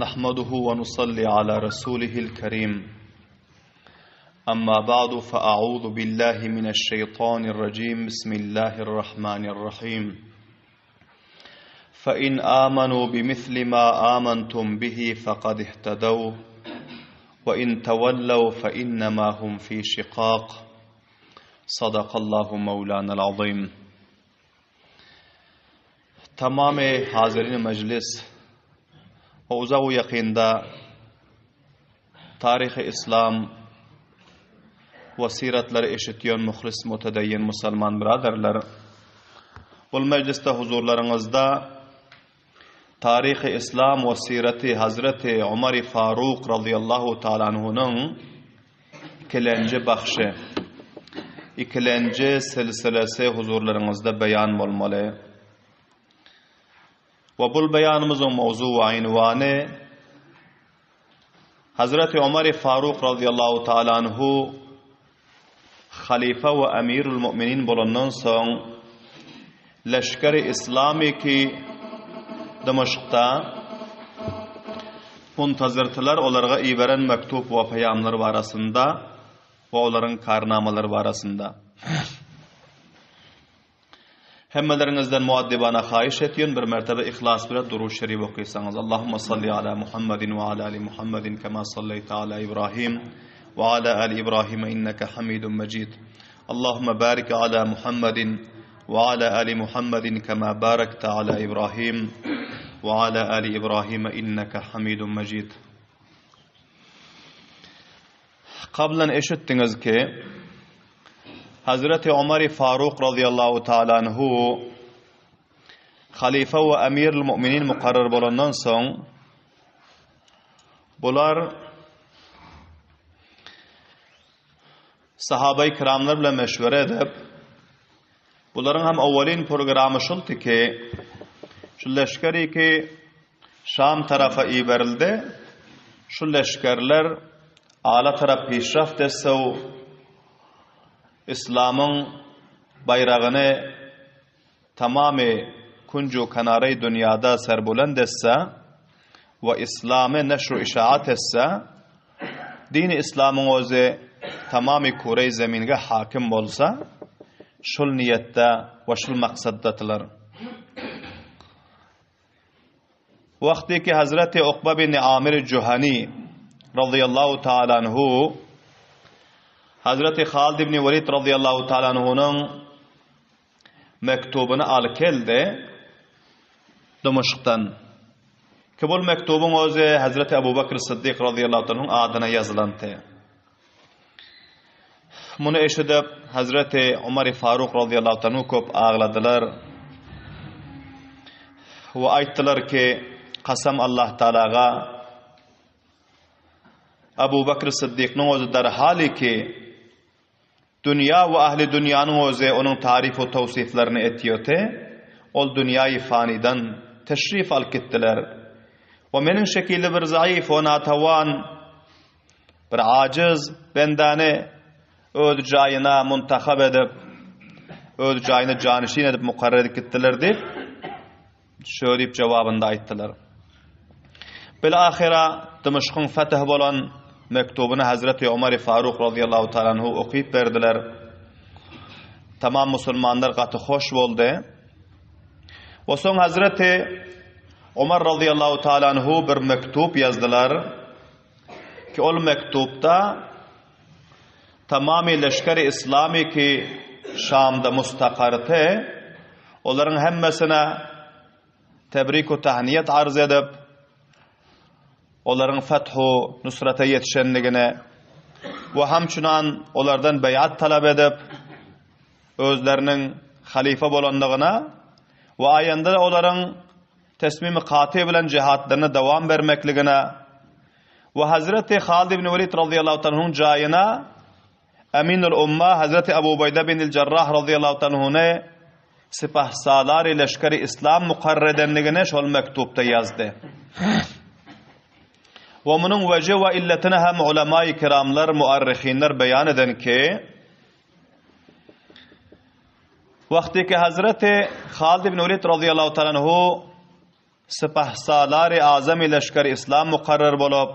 نحمده ونصلي على رسوله الكريم أما بعد فأعوذ بالله من الشيطان الرجيم بسم الله الرحمن الرحيم فإن آمنوا بمثل ما آمنتم به فقد اهتدوا وإن تولوا فإنما هم في شقاق صدق الله مولانا العظيم. تمام حاضرین مجلس اوضاع و یقیندا تاریخ اسلام و سیرتler eşitiyen muhlis mutedeyyin Müslüman biraderler bu mecliste huzurlarınızda tarih İslam ve sireti Hazreti Ömer Faruk radıyallahu ta'ala anhu'nun ikinci bakışı ikinci silsilesi huzurlarınızda beyan olmalı. Ve bu beyanımızın mevzu ve ünvanı Hazreti Ömer Faruk radıyallahu ta'ala anhu halife ve emirül müminin bulundan son leşkeri İslami ki Dimashq'ta muntazirtiler onlara iberen mektup ve peyamlar arasında ve onların karnamaları arasında. Hemmelerinizden muaddibana xahiş etiyen bir mertebe ihlas bile duruş şerif okuysanız. Allahümme salli ala Muhammedin ve ala ali Muhammedin kema salleyte ala İbrahim ve ala ali İbrahim inneke hamidun mecid. Allahümme barik ala Muhammedin ve ala ali Muhammedin kema barakte ala İbrahim ve ala ali İbrahim inneke hamidun mecid. Kablen eşittiniz ki Hazreti Ömer Faruk radıyallahu ta'ala anhu halife ve emirül müminin mukarrer bolandan son bular sahabe-i kiramlar bilen meşvere edip buların hem evvelin programı şultu ki şu leşkeri ki Şam tarafa iyi verildi şu leşkerler ala taraf peşraft etse İslam'ın bayrağını tamamı kuncu kanarı dünyada serbulend etse ve İslam'ı neşru işaat etse dini İslam'ın özü tamamı kure zemine hakim olsa şul niyette ve şul maksaddatılar. Vakti ki Hazreti Ukba bin Amir Cuhani radıyallahu ta'ala anhu Hazreti Halid ibn Velid radıyallahu ta'ala anhu'nun mektubunu al keldi Dimashq'tan. Ki bu mektubun özü Hazreti Ebu Bakr Sıddık radıyallahu ta'ala anhu'nun adına yazılandı. Bunu eşidip Hazreti Ömer Faruk radıyallahu ta'ala anhu köp ağladılar. Ve ayttılar ki qasam Allah Ta'alaga Ebu Bakr Sıddık'ın özü derhali ki dünya ve ahli dünyanın özü onun tarif ve tavsiflerini etiyote ol dünyayı faniden teşrif al gittiler ve menin şekilde bir zayıf ve natavan bir aciz bendane öz cayına muntakab edip öz cayına canişin edip mukarrer edip gittiler deyip şöyle cevabında ayttılar. Bilahira Dimashq'ın fetih olan mektubunu Hazreti Ömer Faruk radıyallahu ta'ala anhu okuyup verdiler. Tamam Müslümanlar katı hoş oldu. O son Hazreti Ömer radıyallahu ta'ala anhu bir mektup yazdılar. Ki o mektupta tamamı leşkeri İslami ki Şam'da mustakartı onların hemmesine tebrik ve tahniyet arz edip onların fethu nusrata yetişenligine ve hamçunan onlardan beyat talep edip özlerinin halife bolanlığına ve ayında onların tesmimi katı bilen cihatlarına devam vermekligine ve Hazreti Halid ibn Velid radıyallahu anhu'nun cayına Eminül Umma Hazreti Ebu Ubeyde bin Cerrah radıyallahu anhu'ne sipahsalar-ı leşkeri İslam mukarredenligine şol mektupta yazdı. Ve bunun vecih ve illetine hem ulema-i kiramlar, muarrikhinler beyan eden ki vakti ki Hazreti Halid ibn Velid radıyallahu ta'ala anhu Sipahsalari azam leşkeri İslam mukarrar bolup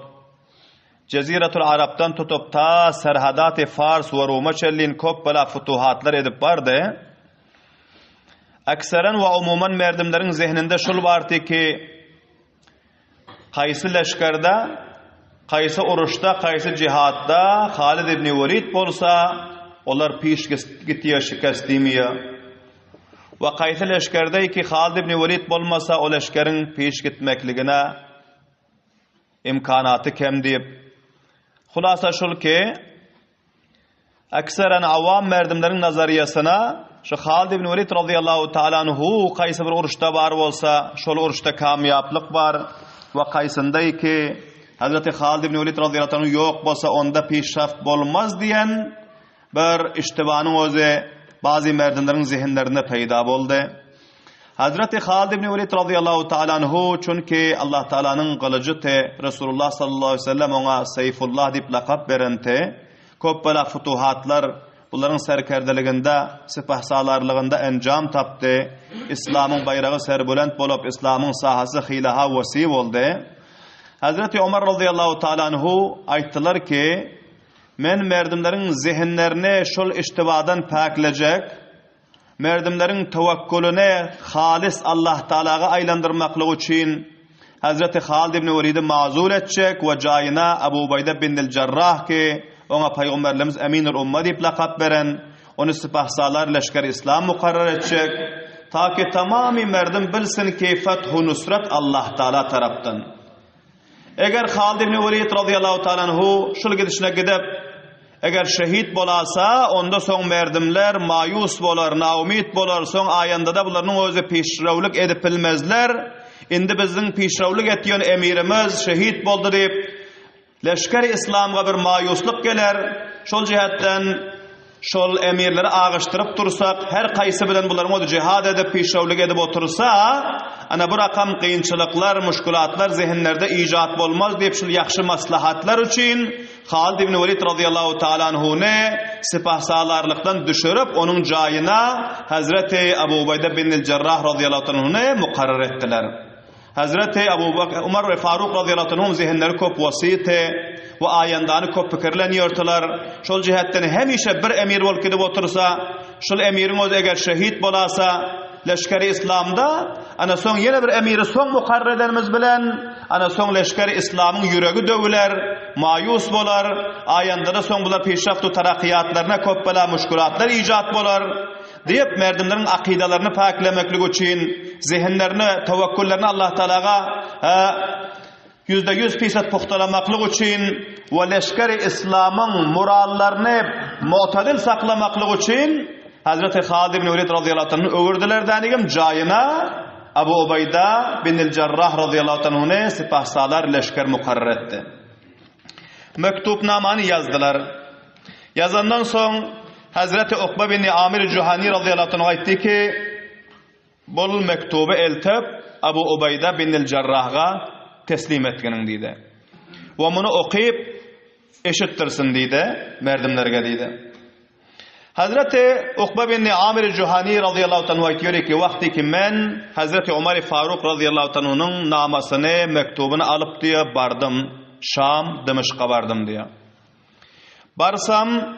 Ceziratul Arab'dan tutup ta serhadat-ı Fars ve Roma çellin köp bela futuhatlar edip bardı. Aksaren ve umuman merdimlerin zihninde şul bardı ki qaysı leşkerde, qaysı uruşda, qaysı cihatta Halid ibn Velid bolsa onlar piş gittiye şikastimiye. Ve qaysı leşkerde ki Halid ibn Velid bolmasa o leşkerin piş gitmekligine imkanatı kem deyip Hulasa şul ki aksaren avam merdimlerin nazariyasına şu Halid ibn Velid radıyallahu ta'ala anhu qaysı bir uruşda bar bolsa şol uruşda kamyaplık var ve qaysınday ki Hazreti Halid ibn Velid radıyallahu anhu yok bolsa onda peşraf bolmaz diyen bir iştibanın özü bazı merdimlerin zihinlerinde peyda boldu. Hazreti Halid ibn Velid radıyallahu ta'ala anhu çünkü Allah Teala'nın kılıcı te Resulullah sallallahu aleyhi ve sellem ona Seyfullah dip lakap veren te köp bela futuhatlar bunların serkerdeliginde sipahsalarlığında encam taptı. İslam'ın bayrağı serbülent bolup İslam'ın sahası hilaha vasi oldu. Hazreti Ömer radıyallahu ta'ala anhu ayttılar ki men merdimlerin zihinlerini şol iştibadan paklecek merdimlerin tevekkülüne halis Allah Teala'ga aylandırmaklığı için Hazreti Halid ibn Velid'i mazur edecek ve cayına Ebu Ubeyde bin Cerrah ki ona Peygamberimiz Eminül Umma deyip lakap veren onu sipahsalar leşkeri İslam mukarrar edecek ta ki tamamı merdim bilsin ki Fethu Nusret Allah Teala taraftan. Eğer Halid ibn Velid radıyallahu ta'ala anhu şul gidişine gidip eğer şehit bolasa onda son merdimler mayus bolar, naumit bolar, son ayanda da bunların özü peşravlık edip bilmezler. Indi bizning peşravlık etiyon emirimiz şehit boldu deyip leşkeri İslam'a bir mayusluq geler. Şol cihatdan şol emirleri ağıştırıp dursak, her qaysı bilen bunların o cihad edip peşravlık edip otursa, ana bu rakam kıyınçılıklar, müşkülatlar zihinlerde icat bolmaz deyip şol yaxşı maslahatlar için Halid ibn Velid radıyallahu ta'ala anhu'ne sipahsalarlıktan düşürüp onun cayına Hazreti Ebu Ubeyde bin Cerrah radıyallahu ta'ala anhu'ne mukarrar ettiler. Hazreti Ebu Bakr, Umar ve Faruk radıyallahu anhum zihinleri köp vasiyete ve ayandanı köp fikirleniyordular. Şol cihetten hemişe bir emir bol gidip otursa, şol emirin özü eğer şehit bolasa, leşkeri İslam'da, ana son yine bir emiri son mukarrar edenimiz bilen, ana son leşkeri İslam'ın yüreği dövüler, mayus bolar, ayanda da son bular peşraftu tarakkiyatlarına köp bela müşkülatlar icat bolar. Deyip merdimlerin akidalarını paklemeklik için, zihinlerini, tevekküllerini Allah Teala'ga %100% puhtalamaklık için ve leşkeri İslam'ın morallarını mu'tadil saklamaklık için Hazreti Halid ibn Velid radıyallahu anh'ı övürdüler denigim cayına Ebu Ubeyde bin Cerrah radıyallahu anh'ı sipahsalar leşker mukarrar etti. Mektupnamanı yazdılar. Yazandan son Hazreti Ukbe bin Amir Cuhani radıyallahu anh aytti ki bol mektubu eltip Ebu Ubeyde bin Cerrah'a teslim etkenin deydi. Ve bunu okuyup eşittirsin deydi merdimlerge deydi. Hazreti Ukbe bin Amir Cuhani radıyallahu anh aytıyor ki vakti ki men Hazreti Ömer Faruk radıyallahu anh'ın namasını mektubunu alıp diye bardım Şam Dimishq'a bardım diye. Barsam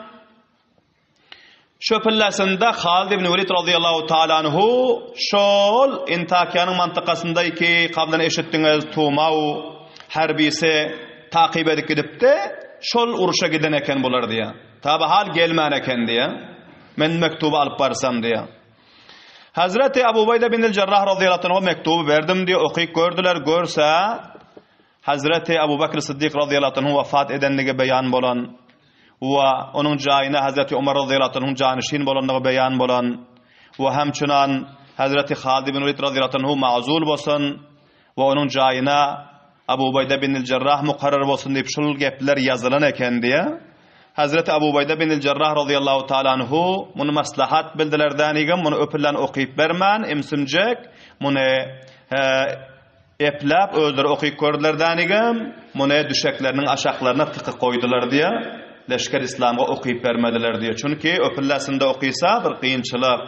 şöpillesinde Halid ibn Velid radıyallahu ta'ala anhu şol Intakiyanın mantıkasındaki kablan eşittiniz Tumav harbisi takip edip gidip de şol uruşa giden eken bular diye. Tabi hal gelmen eken diye. Men mektubu alıp barsam diye. Hazreti Ebu Ubeyde bin Cerrah radıyallahu anh mektubu verdim diye okuyup gördüler. Görse Hazreti Ebu Bakr Sıddık radıyallahu anh vefat edenlige beyan bolan ve onun cayına Hazreti Ömer radıyallahu anh'ın canişin bolanlığı beyan bolan ve hemçunan Hazreti Halid ibn Velid radıyallahu anh'ı mazul bolsun ve onun cayına Ebu Ubeyde bin Cerrah mukarrar bolsun deyip şul gepler yazılan eken diye Hazreti Ebu Ubeyde bin Cerrah radıyallahu ta'ala anh'ı bunu maslahat bildiler denigim bunu öpülen okuyup bermen imsimcek bunu eplap özleri okuyup gördüler denigim bunu düşeklerinin aşaklarına tıkı koydular diye leşker İslam'a okuyup vermediler diye. Çünkü öpüllasında okuysa bir kıyınçılık,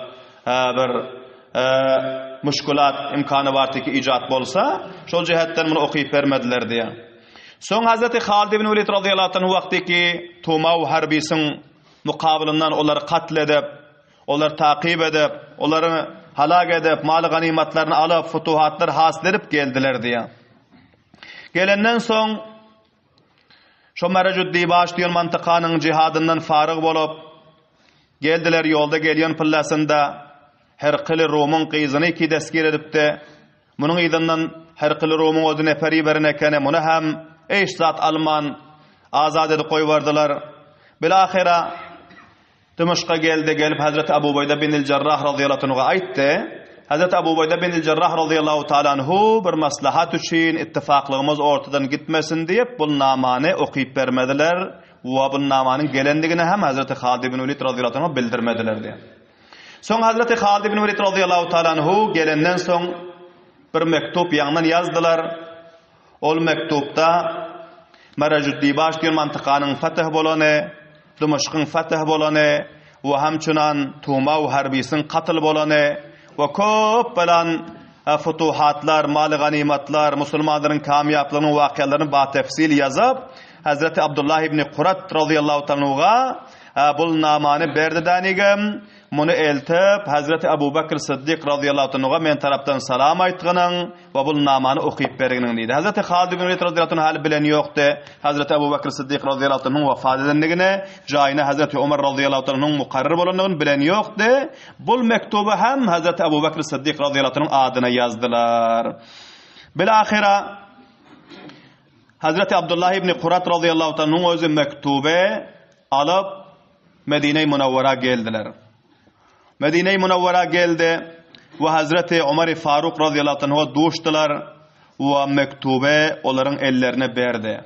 bir müşkulat imkanı bartiki ijat bolsa şol jihatdan bunu okuyup bermediler diye. Soň Hazreti Halid ibn Velid radıyallahu anh wagtiki Tumaw harbisin mukabilinden onları katledip, onları takip edip, onları halak edip, mal ganimatlarını alıp, futuhatlar hasil edip geldiler diye. Gelenden soň şo Merajuddibaş diýen mantykanyň jihadyndan faryg bolup geldiler, ýolda gelýän pillasynda Herkili Romyň gyzyny iki deskir edipdi. Munyň ýdyndan Herkili Romyň özüne neperi beren ekene, muny hem eşzat Alman azad edip goýbardylar. Bilahira Dimashqa gelip Hazreti Abu Ubeyde bin el-Cerrah radıyallahu anh'a aýtdy. Hazreti Abu Ubeyde bin el-Cerrah radıyallahu ta'ala anhu bir maslahat üçin ittifaklygymyz ortadan gitmesin diýip bu namany okuyup bermediler we bu namanyň gelendigini hem Hazreti Halid ibn Velid radıyallahu anh'a bildirmediler diye. Soň Hazreti Halid ibn Velid radıyallahu ta'ala anhu gelenden soň bir mektup ýaňdan ýazdylar. Ol mektupda Merajuddibaş diýen mantykanyň fath bolany, Dimashqyň fath bolany we hamçunan Tumaw harbisin qatyl bolany we köp bilen futuhatlar, mal ganimatlar, musulmanlaryň kamýaplygynyň wakyalaryny batefsil ýazap Hazreti Abdullah ibn Qurat radıyallahu anhuga bu namany berdi danigim. Muny eltip Hazreti Abu Bakr Siddiq radıyallahu anhuga men tarapdan salam aýtgynyň we bu namany okuyup berginiň diýdi. Hazreti Halid ibn Velid radıyallahu anhu hal bilen ýokdy. Hazreti Abu Bakr Siddiq radıyallahu anhuň wafat edendigini, jaýyna Hazreti Umar radıyallahu anhuň muqarrar bolandygyny bilen ýokdy. Bu mektuby hem Hazreti Abu Bakr Siddiq radıyallahu anhuň adyna ýazdylar. Bilahira Hazreti Abdullah ibn Qurat radıyallahu anhuň özü mektuby alıp Medine-i Munawwara geldiler. Medine-i Munawwara geldi ve Hazreti Umar Faruk radıyallahu anh'a duşdular ve mektubu onların ellerine berdi.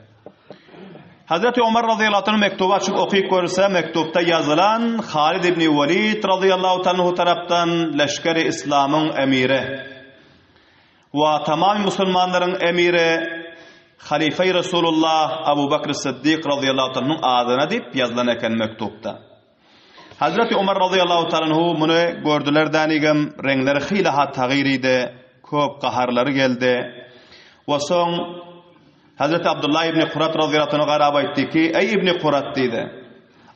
Hazreti Umar radıyallahu anh mektubu açıp okuyup görse mektupta yazılan Halid ibn Velid radıyallahu anh taraftan Leşkeri İslam'ın emiri ve tamam Müslümanların emiri Halife-i Resulullah Abu Bakr Siddiq radıyallahu anh'ın adına deyip yazılan eken mektupta. Hazreti Umar radıyallahu ta'ala anhu bunu gördüler danigim, reňleri hili ha tagyr edi, köp gaharlary geldi. Ve soň Hazreti Abdullah ibn Qurat radıyallahu anhu garab aýtdy ki, ey ibn Qurat diýdi.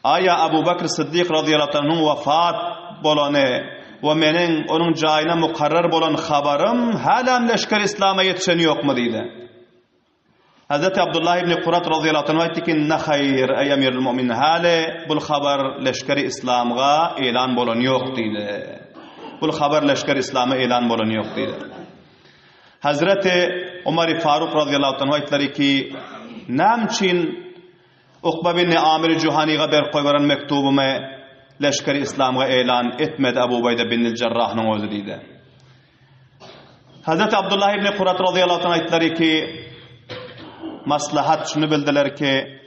Aya Abu Bakr Siddiq radıyallahu anhu wafat bolany we meniň onuň jaýyna muqarrar bolan habarym halam leşker İslam'a ýetişen ýokmy diýdi. Hazreti Abdullah ibn Qurat radıyallahu anhu aýtdy ki, "Ne hayır ey emirul mu'minin, hale bul habar leşkeri İslam'a elan bolan ýok" diýdi. Bul habar leşkeri İslam'a elan bolan ýok diýdi. Hazreti Umar Faruk radıyallahu anhu aýtdylar ki, "Nämçin Uqba bin Amir Juhaniga ber goýbaran mektubumy leşkeri İslam'a elan etmedi Abu Ubeyde bin el-Cerrah'nyň özü" diýdi. Hazreti Abdullah ibn Qurat radıyallahu anhu aýtdylar ki, maslahat şunu bildiler ki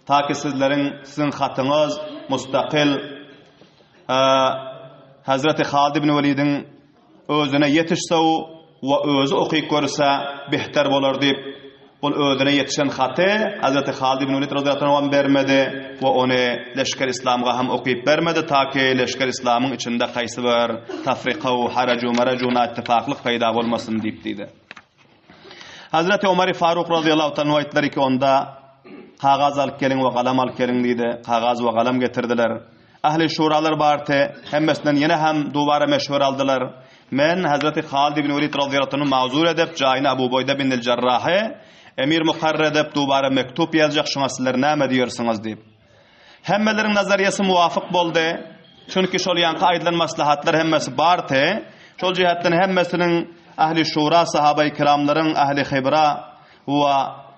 taki sizin hatyňyz mustaqil Hazreti Halid ibn Velid'in özüne yetişse we özü okuyup görse behter bolar diýip bu özüne yetişen haty Hazreti Halid ibn Velid radıyallahu anh bermedi we ony leşker İslam'a hem okuyup bermedi taki leşker İslam'yň içinde gaýsy bir tafriqa we haraju maraju ittifaklyk peýda bolmasyn diýip diýdi. Hazreti Umar Faruk radıyallahu anh aýtdylar ki onda kagaz alyp geliň we galam alyp geliň diýdi. Kagaz we galam getirdiler. Ahli şuralar barty, hemmesinden ýene hem dubara meşhur aldylar. Men Hazreti Halid ibn Velid radıyallahu anh ma'zur edip jaýyna Abu Ubeyde bin el-Cerrah'y emir muqarrar edip dubara mektup ýazjak, şoňa sizler näme diýersiňiz diýip. Hemmeleriň nazariýasy muwafiq boldy. Çünki şol ýanky aýdylan maslahatlar hemmesi barty. Şol jihatdan hemmesiniň ahli şura sahabe-i kiramlaryň ahli hibra we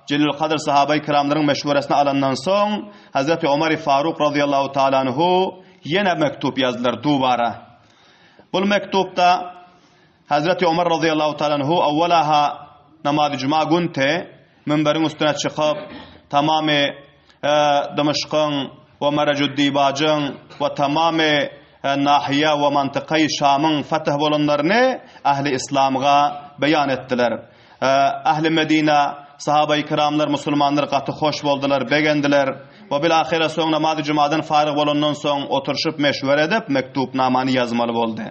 Celil Qadr sahabe-i kiramlaryň meşwarasyny alandan soň Hazreti Umar Faruk radıyallahu ta'ala anhu ýene mektup ýazdylar dubara. Bu mektupda Hazreti Umar radıyallahu ta'ala anhu awwalaha namaz-ı cuma günte minberiň üstüne çykyp tamamy Dimashqyň we Merajuddibaşyň we tamamy nahiye ve mantıkayı Şam'ın fetih bolanlarını ahli İslam'a beyan ettiler. Ahli Medine sahabe-i kiramlar, musulmanlar gaty hoş boldular, begendiler. Ve bilahire soň namaz-ı cumadan faryg bolandan soň oturuşyp meşwere edip mektupnamany yazmaly boldy.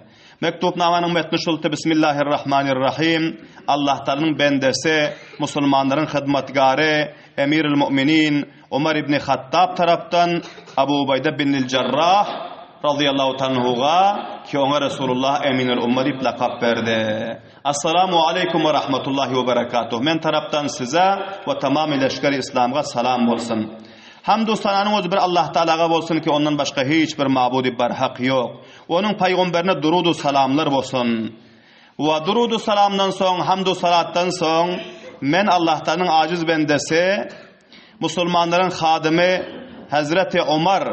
Mektupnamanyň metni şulty: Bismillahirrahmanirrahim. Allah Taala'nın bendesi, musulmanların hyzmatgary, Emirul Müminin Umar ibn Hattab tarapdan Abu Ubayda bin Cerrah radıyallahu tanhuga ki ona Resulullah Eminul Ummat ip lakap berdi. Assalamu aleykum ve rahmetullahi ve berekatuh. Men tarapdan size ve tamamı leşkeri İslam'a salam bolsun. Hamdü sananyň özü bir Allah Taalaga bolsun ki ondan başka hiç bir mabudi barhaq yok. Onun peygamberine durudu salamlar bolsun. Ve durudu salamdan soň, hamdü salattan soň men Allah Taala'nın aciz bendesi, musulmanların hadimi Hazreti Umar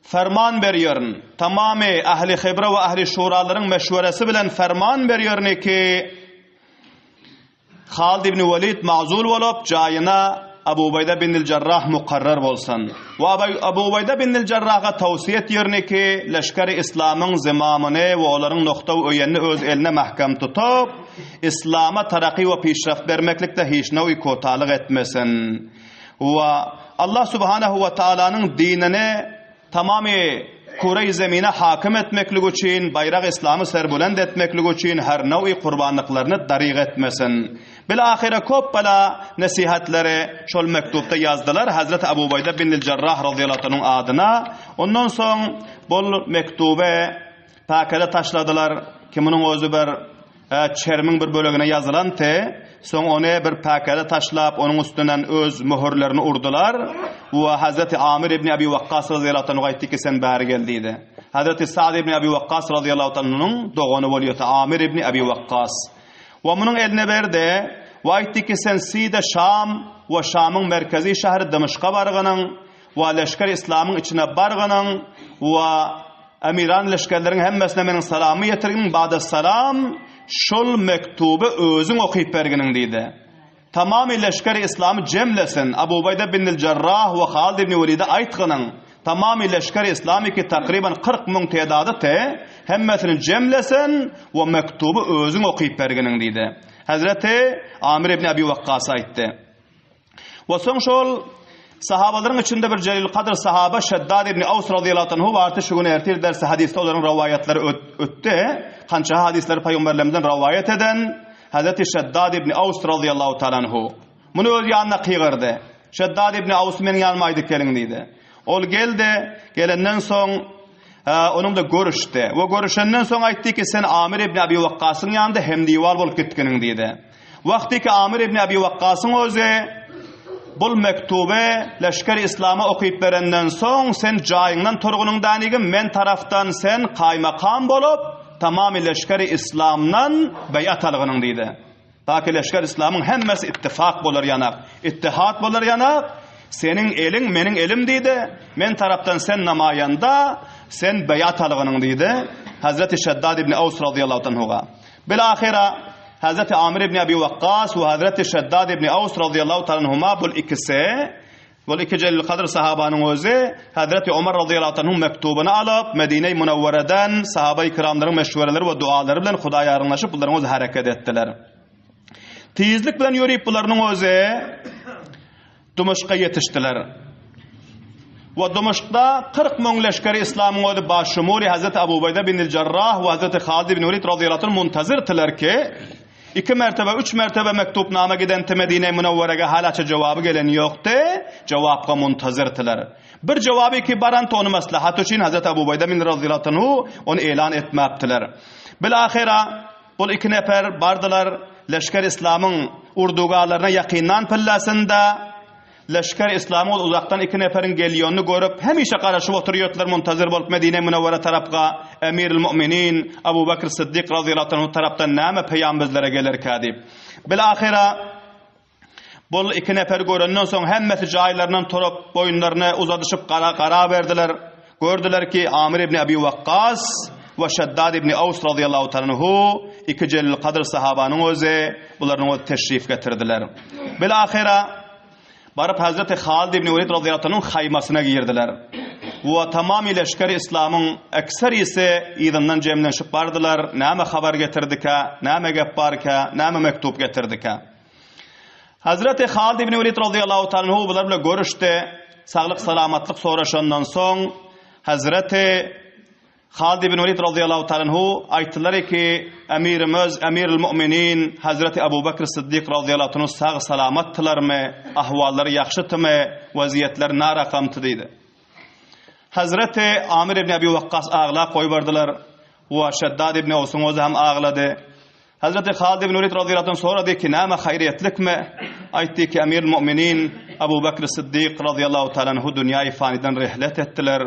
ferman berýärn. Tamamy ahli hibra we ahli şuraların meşweresi bilen ferman berýärn ki Halid ibn Walid mazul bolup jaýyna Abu Ubayda bin Cerrah muqarrar bolsun. Ve Abu Ubayda bin Cerrah'a tawsiýe etýärni ki leşkeri İslamyň zimamyny we olaryň nokta öýenini öz eline mahkam tutup İslama taraqi we peşraf bermeklikde hiç näwi kotalyk etmesin. Ve Allah Subhanahu ve Taala'nın dinini tamamy kure-i zemine hakim etmeklik üçin, bayraq İslam'ı serbulend etmeklik üçin her näwi qurbanlyklaryny daryk etmesin. Bilahire köp bala nasihatleri şol mektupda yazdılar Hazreti Abu Ubayda bin Cerrah radıyallahu anhu'nun adyna. Ondan soň bol mektube pakete taşladılar ki munun özü bir çermiň bir bölegine yazılan te. Soň ony bir pakete taşlap onun üstünden öz möhürlerini urdular we Hazreti Amir ibn Abi Waqqas radıyallahu anhu aýtdy ki sen bäri geldiýdi. Hazreti Sa'd ibn Abi Waqqas radıyallahu anhu'nun dogany bolýar Amir ibn Abi Waqqas. Ve munun eline berdi ve aýtdy ki sen Side Şam ve Şamyň merkezi şäheri Dimşqa bargynyň we leşker İslamyň içine bargynyň we emiran leşkerleriň hemmesine meniň salamy ýetirgin ba'da salam şol mektubu özüň okyp berginiň diýdi. Tamamy leşker İslamyň jemlesin Abu Ubayda bin Cerrah we Halid ibn Walid'e aýtgynyň tamamy leşker İslamyň ki takriban 40 000 teýdady te hemmesini jemlesin we mektubu özüň okyp berginiň diýdi. Hazreti Amir ibn Abi Waqqas aýtdy. Ve soň şol sahabalaryň içinde bir celil kadr sahaba Şeddad ibn Aws radıyallahu anhu barty şu gün ertir dersi hadiste olaryň rawayatlary ötdi. Kança hadisleri peygamberlerimizden rawayat eden Hazreti Şeddad ibn Aws radıyallahu ta'ala anhu. Muny öz ýanyna kygyrdy. Şeddad ibn Aws meniň ýanyma aýdyp geliň diýdi. Ol geldi, gelenden soň onunla görüşdi. Ve görüşenden soň aýtdy ki sen Amir ibn Abi Waqqasyň ýanynda hemdiwal bolup gitginiň diýdi. Wagty ki Amir ibn Abi Waqqasyň özü bul mektube leşker İslam'a okyp berenden soň sen jaýyňdan turgunyňdan ýygyn men taraftan sen qaýmakam bolup tamamy leşker İslam'dan beýat algynyň diýdi. Taky leşker İslamyň hemmesi ittifak bolar ýanak, ittihat bolar ýanak. Senin elin meniň elim diýdi. Men taraftan sen namaýanda sen beýat algynyň diýdi. Hazreti Şeddad ibn Aws radıyallahu anhuga. Bilahira Hazreti Amir ibn Abi Waqqas ve Hazreti Şeddad ibn Aws radıyallahu ta'ala anhuma bul ikisi bul iki celil kadr sahabanyň özü Hazreti Umar radıyallahu anhu mektubuny alıp Medine-i Munawwara'dan sahabe-i kiramlaryň meşwereleri we dualary bilen Hudaýa ýarynlaşyp bularyň özü hareket etdiler. Tizlik bilen ýörüp bularyň özü Dimşqa ýetişdiler. Ve Dimşqda 40 000 leşkeri İslamyň özü başşumuli Hazreti Abu Ubayda bin Cerrah we Hazreti Halid ibn Walid radıyallahu anhu muntazirdiler ki 2 mertebe 3 mertebe mektupnama giden Medine-i Munawwaraga halaça jawabı gelen ýokdy. Jawapga muntazirdiler. Bir jawaby ki barant onu maslahat üçin Hazreti Abu Ubayda bin radıyallahu anhu onu elan etmepdiler. Bilahira bul 2 nefer bardylar leşker İslamyň urdugalaryna ýakyndan pillasynda leşker İslam'ı uzaktan 2 neferin gelýänini görüp hemişe garaşyp oturýardylar muntazir bolup Medine-i Munawwara tarapga Emirul Müminin Abu Bakr Siddiq radıyallahu anhu tarapdan näme peýamberlere gelerkä diýip. Bilahira bol 2 nefer görenden soň hemmesi jaýlaryndan turup boyunlaryny uzadyşyp gara berdiler. Gördüler ki Amir ibn Abi Waqqas we Şeddad ibn Aws radıyallahu anhu 2 celil kadr sahabanyň özü bularyň teşrif getirdiler. Bilahira barıp Hazreti Halid ibn Walid radıyallahu anhu'nun haymasına girdiler. Ve tamamı leşkeri İslam'ın ekserisi idindan cemlenşip bardılar. Näme haber getirdika, näme gep barka, näme mektup getirdika. Hazreti Halid ibn Velid radıyallahu ta'ala anhu bular bilen görüşde, sağlık salamatlık soraşandan soň Hazreti Halid ibn Velid radıyallahu ta'ala anhu aytdylar ki emirimiz, emirul müminin Hazreti Abu Bakr Siddiq radıyallahu anhu sağ salamatdylarmy, ahwallary ýakşydymy, waziyetler narakamty diýdi. Hazreti Amir ibn Abi Waqqas ağla koybardylar. Wa Shaddad ibn Aws'un özü hem ağladı. Hazreti Halid ibn Velid radıyallahu anh sonra dedi ki näme hayriyetlikmi? Aytdy ki emirul müminin Abu Bakr Siddiq radıyallahu ta'ala anhu dünýäi faniden rihlet etdiler.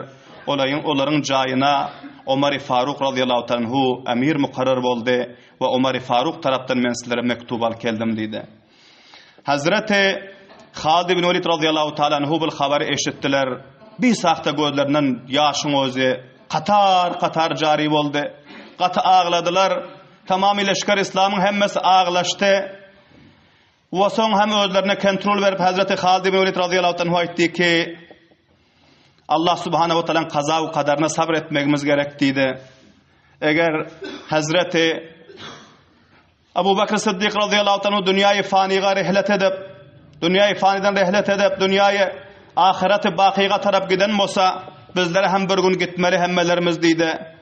Olaryň jaýyna Ömer Faruk radıyallahu ta'ala anhu emir mukarrar boldy we Ömer Faruk tarapdan men sizlere mektub al keldim diýdi. Hazreti Halid ibn Velid radıyallahu ta'ala anhu bu habary eşitdiler. Bir sahta gözlerinden ýaşyň özü qatar jary boldy. Qata ağladylar. Tamamy leşker İslamyň hemmesi ağlaşdy. Wa soň hem özlerine kontrol berip Hazreti Halid ibn Velid radıyallahu anhu aýtdy ki Allah subhanahu wa ta'ala qaza we kadarına sabr etmegimiz gerek diýdi. Eger Hazreti Abu Bakr Siddiq radıyallahu anhu dünýäi faniga rihlet edip, dünýäi faniden rihlet edip, dünýäi ahireti baqiga tarap giden bolsa, bizlere hem bir gün gitmeli hemmelerimiz diýdi.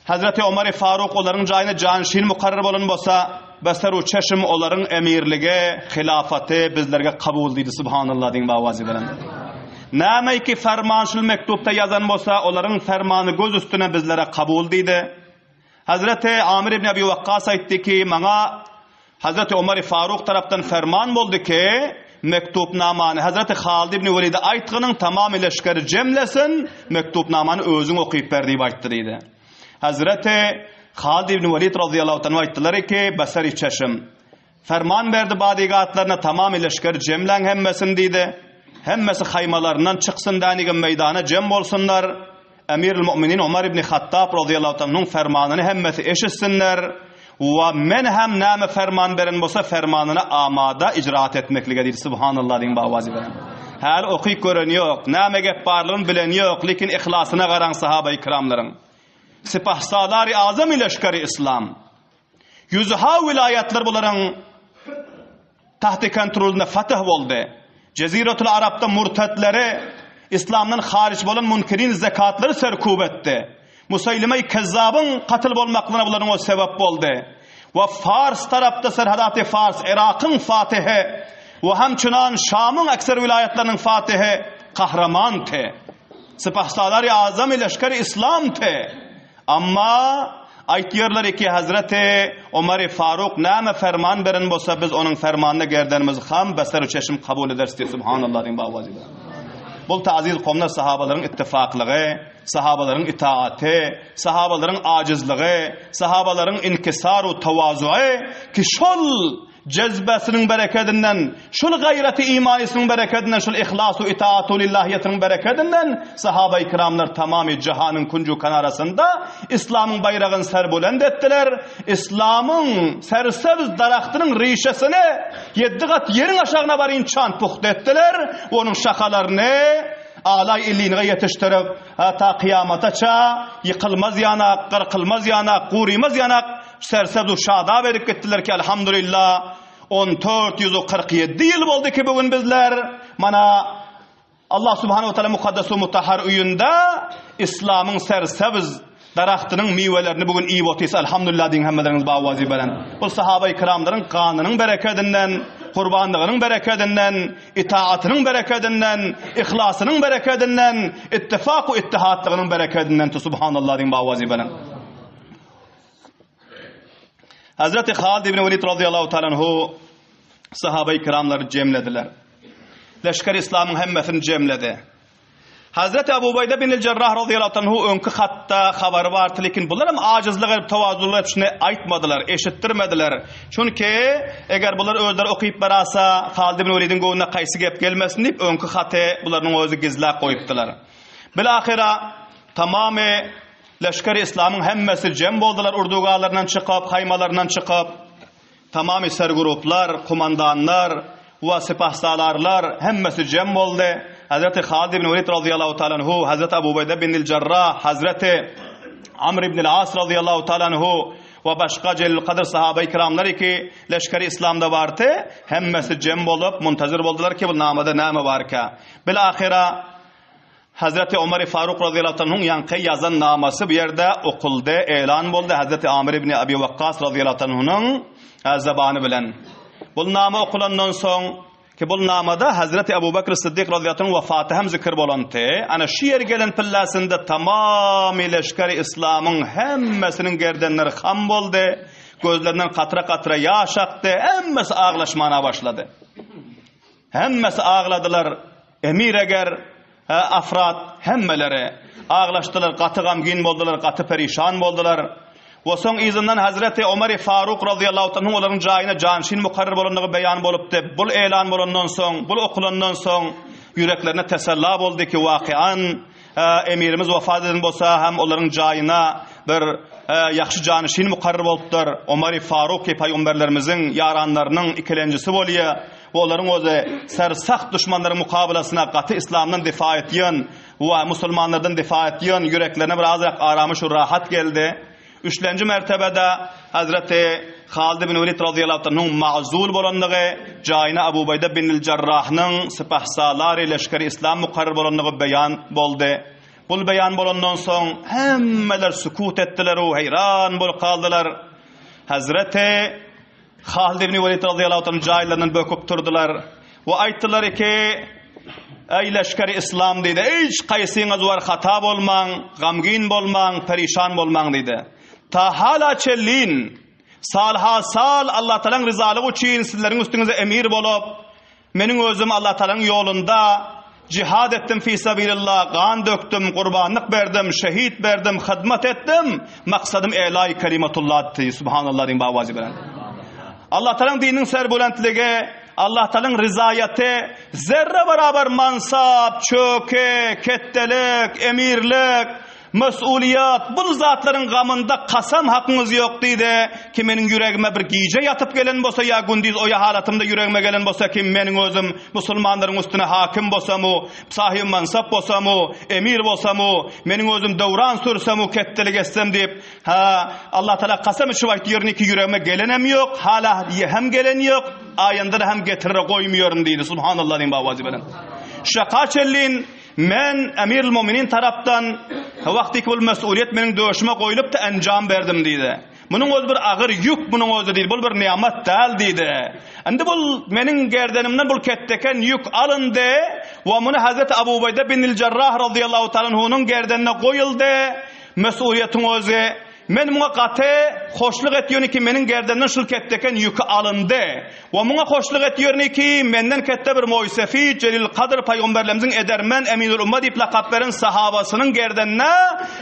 Hazreti Ömer Faruk olaryň jaýyna janşin mukarrar bolan bolsa, basar o çeşim olaryň emirligi, hilafaty bizlerge kabul diýdi. Subhanallah diýen bawazy bilen. Näme ki fermanşyl mektupda ýazan bolsa, olaryň fermany göz üstüne bizlere kabul diýdi. Hazreti Amir ibn Abi Waqqas aýtdy ki, maňa Hazreti Ömer Faruk tarapdan ferman boldy ki, mektupnamany Hazreti Halid ibn Velid'e aýtgynyň tamamy leşkeri jemlesin, mektupnamany özüň okyp berdi diýip aýtdy diýdi. Hazreti Halid ibn Velid radıyallahu anh aýtdylar ki, basari çeşim ferman berdi badigatlaryna tamamy leşker jemlen hemmesin diýdi. Hemmesi haymalarından çıksın dänigen meydana jem bolsunlar. Emirul müminin Ömer ibn Hattab radıyallahu anh'ın fermanını hemmesi eşitsinler. Wa men hem näme ferman beren bolsa fermanyna amada icraat etmeklige diýdi. Subhanallah diýen bawazy bilen. Hal okyp gören ýok, näme gep barlygyny bilen ýok, lekin ihlasına garaň sahaba-i kiramlaryň. Sipahsadar-ı azam ileşkeri İslam. Yüzha vilayetler bularyň tahty kontrolüne fatah boldy. Jeziratul Arab'da murtedleri İslamdan hariç bolan munkirin zekatlary serkub etdi. Musaylime-i Kezzab'ın katil bolmaklygyna bularyň o sebep boldy. Ve Fars tarapda serhadat-ı Fars, Irak'ın fatihi ve hemçinan Şam'ın ekser vilayetlerinin fatihi kahraman te. Sipahsadar-ı azam ileşkeri İslam te. Amma aýtýarlar ki Hazreti Ömer Faruk näme ferman beren bolsa biz onun fermanyna gerdenimiz ham basar çeşim kabul ederiz diýip subhanallah diýen bawazy bilen. Bul ta'ziz qomlar sahabalaryň ittifaklygy, sahabalaryň itaati, sahabalaryň ajizligi, sahabalaryň inkisar we tawazuy ki şol cezbesinin bereketinden, şol gayreti imanısının bereketinden, şol ihlas ve itaatu lillahiyetin bereketinden sahabe-i kiramlar tamamı cihanın kuncu kanarasında İslam'ın bayrağını serbulend ettiler. İslam'ın sersevz daraktının rişesini 7 kat yerin aşağına barın çant puht ettiler. Onun şakalarını alay illiğine yetiştirip ta kıyamataça yıkılmaz yanak, kırkılmaz yanak, kurimaz yanak sersevz şada verip gittiler ki elhamdülillah 1447 yıl oldu ki bugün bizler mana Allah subhanahu wa ta'ala mukaddes ve mutahhar uyunda İslam'ın sersevz daraktının meyvelerini bugün iyi botis elhamdülillah din hemmeleriniz bawazy bilen. Bu sahabe-i kiramların kanının bereketinden, kurbanlığının bereketinden, itaatının bereketinden, ihlasının bereketinden, ittifak ve ittihatlığının bereketinden subhanallah din bawazy bilen. Hazreti Halid ibn Velid radıyallahu ta'ala anhu sahabe-i kiramları cemlediler. Leşker İslam'ın hemmesini cemledi. Hazreti Abu Ubeyde bin el-Cerrah radıyallahu anhu önkü hatta habari vardı, lekin bunlar hem acizlik edip tavazuluk edip şunu aytmadılar, eşittirmediler. Çünkü eğer bunlar özleri okuyup barasa Halid ibn Velid'in goğuna kaysi gep gelmesin deyip önkü hatı bunların özü gizlak koyuptılar. Bilahira tamamı leşker-i İslam'ın hemmesi cem boldular, urdugalarından çıkıp, haymalarından çıkıp, tamamı sergruplar, kumandanlar ve sipahsalarlar hemmesi cem boldu. Hazreti Halid ibn Velid radıyallahu ta'ala anhu, Hazreti Abu Ubeyde bin el-Cerrah, Hazreti Amr ibn el-As radıyallahu ta'ala anhu ve başka celil kadir sahabe-i kiramlar ki leşkeri İslam'da vardı. Hemmesi cem bolup muntazir boldular ki bu namada näme barka. Bilahira Hazreti Ömer Faruk radıyallahu anh'ın yankı yazan naması bir yerde okulda elan boldu. Hazreti Amir ibn Abi Vakkas radıyallahu anh'ın zabanı bilen. Bu nama okulandan son ki bu namada Hazreti Ebu Bekir Sıddık radıyallahu anh'ın vefatı hem zikir bolantı. Ana şu yer gelen pillasında tamamı leşkeri İslam'ın hemmesinin gerdenleri ham boldu. Gözlerinden katra katra yaş aktı. Hemmesi ağlaşmana başladı. Hemmesi ağladılar. Emir eger afrat hemmeleri ağlaştılar, katı gamgin boldular, katı perişan boldular. Ve son izinden Hazreti Ömer Faruk radıyallahu anh'ın onların cayına canşin mukarrer bolanlığı beyan bolupdu. Bul elan bolandan son, bul okulandan son yüreklerine tesella boldu ki vakian emirimiz vefat edin bolsa hem onların cayına bir yaxşı canşin mukarrer bolupdur. Ömer Faruk ki peygamberlerimizin yaranlarının ikilencisi bolýar. Onların özü sersak düşmanların mukabelasına katı İslam'dan difa etyen ve Müslümanlardan difa etyen yüreklerine biraz aramış ve rahat geldi. Üçüncü mertebede Hazreti Halid bin Velid radıyallahu anh'ın ma'zul bolanlığı cayına Ebu Ubeyde bin Cerrah'nın sipahsalari leşkeri İslam mukarrer bolanlığı beyan boldu. Bu beyan bolandan son hemmeler sükut ettiler ve hayran bol kaldılar. Hazreti Halid ibn Velid radıyallahu anh caylarından böküp turdular ve ayttılar ki ey leşkeri İslam dedi, hiç kayısınız var hata bolman, gamgin bolman, perişan bolman dedi. Ta hala çellin salha sal Allah Teala'nın rızalığı için sizlerin üstünüze emir bolup menin özüm Allah Teala'nın yolunda cihad ettim fi sabilillah, kan döktüm, kurbanlık verdim, şehit verdim, hizmet ettim. Maksadım elâ-i kelimetullah'tı. Subhanallah din bavazi bilen. Allah Teala'nın dininin serbulentliği, Allah Teala'nın rızayeti, zerre beraber mansap, çöke, kettelik, emirlik, mesuliyat, bu zatların gamında kasam hakkınız yok dedi ki menin yüreğime bir giyce yatıp gelen bolsa ya gündüz o ya halatımda yüreğime gelen bolsa ki menin özüm musulmanların üstüne hakim bolsa mu, sahib mansap bolsa mu, emir bolsa mu, menin özüm devran sürse mu, kettelik etsem deyip Allah Teala kasam içi vakti yerini ki yüreğime gelenem yok, hala hem gelen yok, ayında da hem getire koymuyorum dedi. Subhanallah din bavazi bilen. Şaka çellin men emir-ül müminin taraftan vakti ki bu mesuliyet menin döşüme koyulup da encam verdim dedi. Bunun özü bir ağır yük, bunun özü değil, bu bir nimet değil dedi. Indi bu menin gerdenimden bu ketteken yük alındı ve bunu Hazreti Ebu Ubeyde bin Cerrah radıyallahu ta'ala'nın gerdenine koyuldu. Mesuliyetin özü men muňa gaty hoşluk etýärni ki meniň gerdenden şul ketteken ýükü alındy. Wa muňa hoşluk etýärni ki menden kette bir moýsefi celil kadr paýgamberlerimiziň edermen eminul ummat diýip lakap beren sahabasynyň gerdenine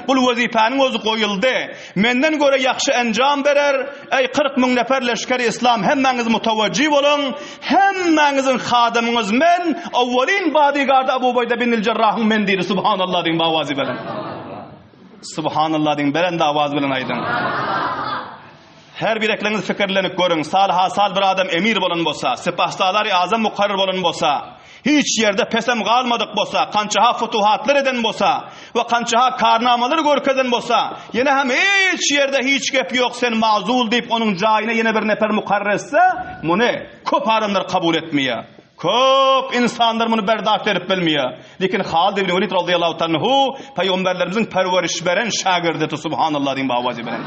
bul wezipanyň özü goýuldy. Menden göre ýaxşy enjam berer. Ey 40 000 nefer leşkeri İslam, hemmeňiz mutawajjih bolun. Hemmeňiziň hadymyňyz men, awwalin bodyguard Abu Ubeyde bin Cerrah'ın men diýdi. Subhanallah diň bawazy bilen. Subhanallah din beren de avaz bilen aydın. Her bir ekleriniz fikirlenip görün. Salha sal bir adam emir bolan bolsa, sipahsalary azam mukarrer bolan bolsa, hiç yerde pesem kalmadık bolsa, kançaha futuhatlar eden bolsa ve kançaha karnamalar görkeden bolsa, yine hem hiç yerde hiç gep yok sen mazul deyip onun cayine yine bir nefer mukarrer etse, bunu köp adamlar kabul etmiyor. Köp insanlar bunu berdaşt edip bilmiyor. Lekin Halid ibn Velid radıyallahu anhu peygamberlerimizin perweriş beren şagirdi. Subhanallah din bavazi bilen.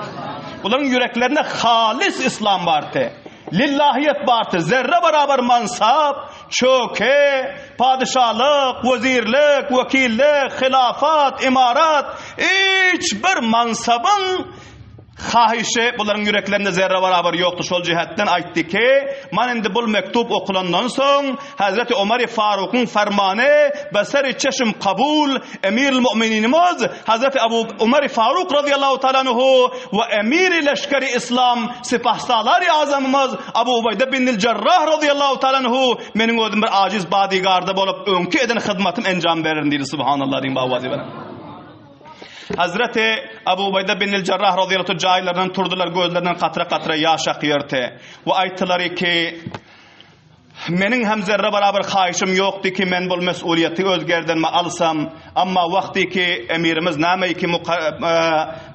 Bunların yüreklerinde halis İslam bartı. Lillahiyet bartı. Zerre beraber mansap, çöke, padişahlık, vezirlik, vekillik, hilafat, imarat, hiçbir mansabın Hahişe bunların yüreklerinde zerre beraber yoktu. Şol cihetten aytdı ki man indi bul mektup okulandan son Hazreti Ömer Faruk'un fermanı beseri çeşim kabul emir-i müminimiz Hazreti Ömer Faruk radıyallahu ta'ala anhu ve emir-i leşkeri İslam sipahsalari azamımız Abu Ubeyde bin Cerrah radıyallahu ta'ala anhu menin ödüm bir aciz bodyguarda bolup önkü eden hizmetim encam verin dedi. Subhanallah din bavazi bana. Hazreti Ebu Ubeyde bin Cerrah radıyallahu anh cahillerden turdular, gözlerinden katra katra yaş akıyordu. Ve ayttılar ki Menin hem zerre beraber haýyşym ýokdy ki men bol mesuliyeti özgerdenme alsam, amma wagty ki emirimiz näme ki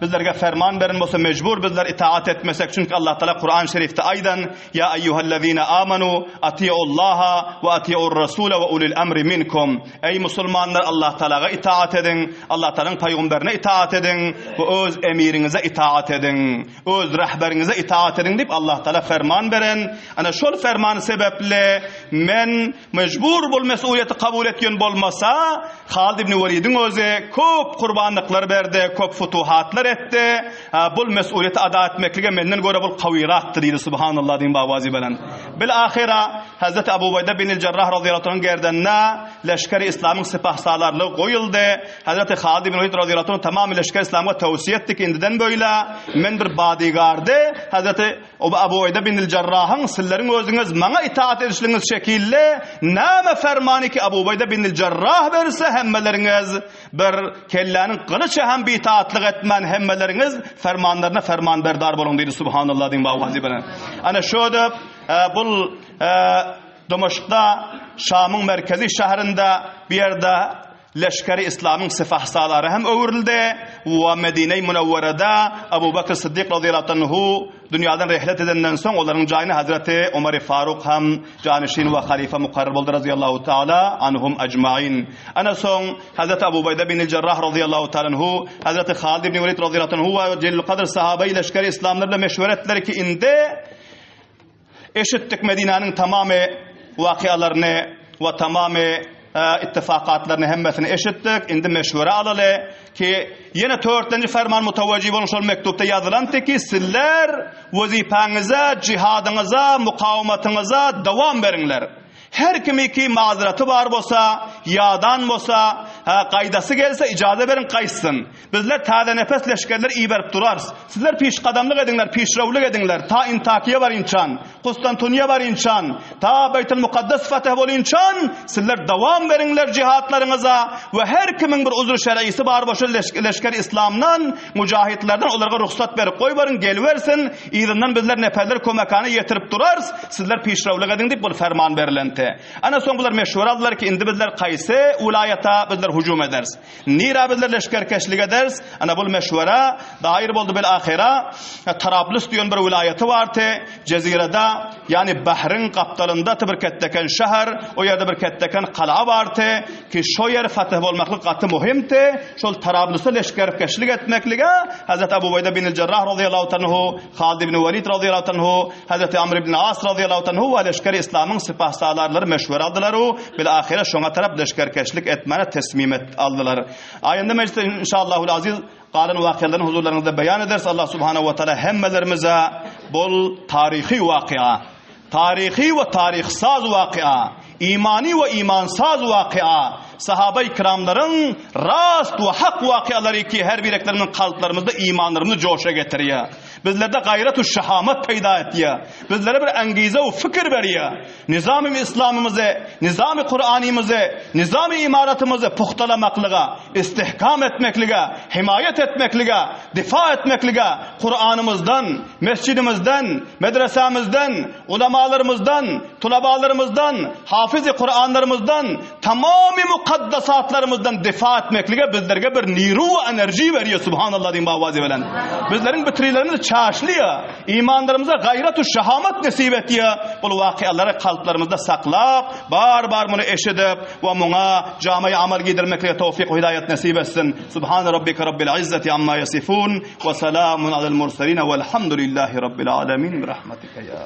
bizlerge ferman berin bolsa mecbur bizler itaat etmesek, çünkü Allah Teala Kur'an-ı Şerifte aydan ya eyyuhellezine amanu atiullaha ve atiur rasule ve ulil emri minkum. Ey musulmanlar, Allah Teala'ga itaat edin, Allah Teala'nın peygamberine itaat edin ve öz emirinize itaat edin, öz rehberinize itaat edin deyip Allah Teala ferman beren. Ana şol ferman sebeple men mecbur bol mesuliyeti kabul etýän bolmasa, Halid ibn Walid'in özü köp kurbanlıklar berdi, köp futuhatlar etdi. Bol mesuliyeti ada etmeklige menden göre bol kawiratdyr diýdi subhanallah diýen bawazy bilen. Bil ahira Hazreti Abu Ubeyde bin el-Cerrah radıyallahu anh gerdenine leşkeri İslam'ın sipahsalarlığı koyuldu. Hazreti Halid ibn Walid radıyallahu anh tamamı leşkeri İslam'a tavsiye ettik indiden böyle. Men bir bodyguardy Hazreti Abu Ubeyde bin el-Cerrah'ın sizlerin özünüz mana itaat edişliğiniz şekilde näme fermanı ki Abu Ubeyde bin el-Cerrah verse hemmeleriniz bir kellänin kılıçı hem bir itaatlık etmen hemmeleriniz fermanlarına ferman berdar bolun diýdi subhanallah diýen bawazy bilen. Ana şöyle bul Dimashqda Şam'ın merkezi şehrinde bir yerde leşkeri İslam'ın sipahsaları hem öwürildi ve Medine-i Münevvere'de Abu Bakr Sıddık radıyallahu anhu dünyadan rehlet edenden son onların cayını Hazreti Ömer Faruk hem canişin ve halife mukarrab oldu radıyallahu ta'ala anhum ecmaîn. Ana son Hazreti Abu Ubeyde bin el-Cerrah radıyallahu ta'ala anhu, Hazreti Halid ibn Velid radıyallahu anhu ve Celil Kadr sahabe-i leşkeri İslamlarla meşveretleri ki indi eşittik Medine'nin tamamı vakialarını ve tamamı ittifakatlarını hemmesini eşittik. Indi meşvere alalı ki yine 4. ferman mutavvacib olmuş ol mektupta yazılandı ki sizler vazifenize, cihadınıza, mukavemetinize devam verinler. Her kimi ki mazereti var bolsa, yadan bolsa, kaydası gelse icaze verin kaysın. Bizler taze nefes leşkerler iyi verip durarız. Sizler pişkadamlık edinler, pişravlık edinler. Ta İntakiye var inçan, Konstantiniye var inçan, ta Beytül Mukaddes fetih bol inçan. Sizler devam verinler cihatlarınıza ve her kimin bir uzur şer'isi var bolsa leşker İslam'dan, mücahitlerden onlara ruhsat verip koy verin, gel versin. İzinden bizler neferler kömekhanı yetirip durarız. Sizler pişravlık edin deyip bu ferman verilendi. Ana son bular meşhur aldılar ki indi bizler kayse ulayata bizler hücum ederiz. Nira bizler leşkerkeşlik ederiz. Ana bul meşhura dair boldu bil ahira Trablus diýen bir vilayeti vardı. Cezirede yani Bahrin kaptalında bir ketteken şehir, o yerde bir ketteken kala vardı ki şo yer fetih bolmaklyk gaty muhimdi. Şol Trablus'a leşkerkeşlik etmeklige Hazreti Abu Ubeyde bin el-Cerrah radıyallahu anhu, Halid ibn Velid radıyallahu anhu, Hazreti Amr ibn As radıyallahu anhu ve leşkeri İslam'ın sipahsalarları meşvere aldılar o bil ahire şoňa tarap leşkerkeşlik etmene teslim aldılar. Ayında mecliste inşallahul aziz galan wakialarını huzurlarınızda beyan ederiz. Allah subhanahu ve teala hemmelerimize bol tarihi wakia, tarihi ve tarihsaz wakia, imani ve imansaz wakia, sahabe-i kiramların rast ve hak vakiaları ki her bireklerinin kalplarımızda imanlarımızı coşa getiriyor. Bizlerde gayret-u şahamet peyda ediyor. Bizlere bir engize ve fikir veriyor. Nizam-ı İslam'ımızı, nizam-ı Kur'an'ımızı, nizam-ı imaratımızı puhtalamaklığa, istihkam etmekliğe, himayet etmekliğe, difa etmekliğe, Kur'an'ımızdan, mescidimizden, medresemizden, ulemalarımızdan, tulabalarımızdan, hafız-ı Kur'anlarımızdan, tamamı mukaddesatlarımızdan difa etmekliğe bizlerge bir niru ve enerji veriyor subhanallah diýen bawazy bilen. Bizlerin bitirilerimiz çaşlıyor. İmanlarımıza gayret-u şahamet nasip etýär. Bu vakiaları kalplerimizde saklap, bar bunu eşidip ve muna cami amal gidermekle tevfik ve hidayet nasip etsin. Subhan rabbike rabbil izzati amma yasifun ve selamun alel murselin velhamdülillahi rabbil alamin bi rahmetike ya